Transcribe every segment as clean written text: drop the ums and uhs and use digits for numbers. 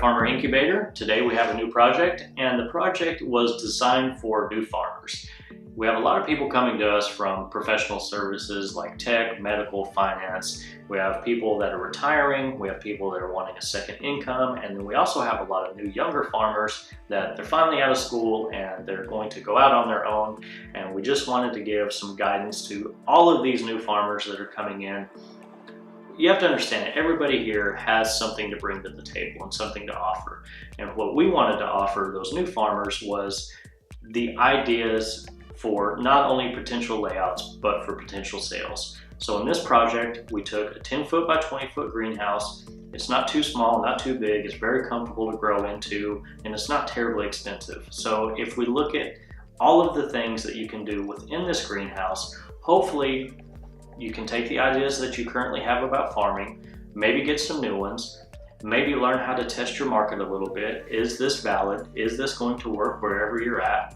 Farmer Incubator. Today we have a new project, and the project was designed for new farmers. We have a lot of people coming to us from professional services like tech, medical, finance. We have people that are retiring, we have people that are wanting a second income, and then we also have a lot of new younger farmers that they're finally out of school and they're going to go out on their own. And we just wanted to give some guidance to all of these new farmers that are coming in. You have to understand that everybody here has something to bring to the table and something to offer. And what we wanted to offer those new farmers was the ideas for not only potential layouts, but for potential sales. So in this project, we took a 10-foot by 20-foot greenhouse. It's not too small, not too big. It's very comfortable to grow into, and it's not terribly expensive. So if we look at all of the things that you can do within this greenhouse, hopefully you can take the ideas that you currently have about farming, maybe get some new ones, maybe learn how to test your market a little bit. Is this valid? Is this going to work wherever you're at?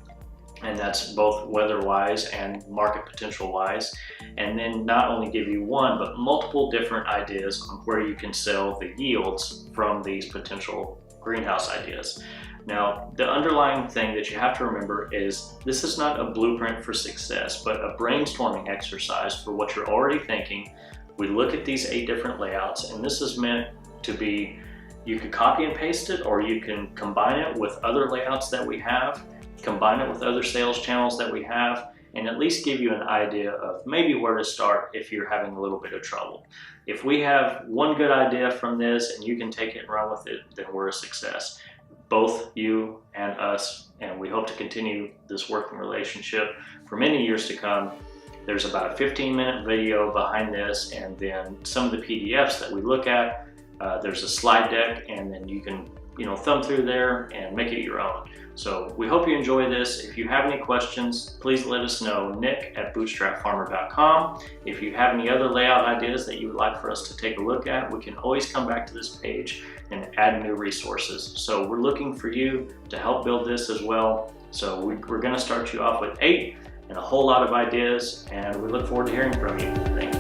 And that's both weather-wise and market potential-wise. And then not only give you one, but multiple different ideas on where you can sell the yields from these potential greenhouse ideas. Now, the underlying thing that you have to remember is this is not a blueprint for success, but a brainstorming exercise for what you're already thinking. We look at these 8 different layouts, and this is meant to be, you can copy and paste it, or you can combine it with other layouts that we have, combine it with other sales channels that we have, and at least give you an idea of maybe where to start if you're having a little bit of trouble. If we have one good idea from this and you can take it and run with it, then we're a success. Both you and us, and we hope to continue this working relationship for many years to come. There's about a 15-minute video behind this, and then some of the PDFs that we look at. There's a slide deck, and then you can thumb through there and make it your own. So we hope you enjoy this. If you have any questions, please let us know, nick@bootstrapfarmer.com. If you have any other layout ideas that you would like for us to take a look at, we can always come back to this page and add new resources. So we're looking for you to help build this as well. So we're going to start you off with 8 and a whole lot of ideas, and we look forward to hearing from you. Thank you.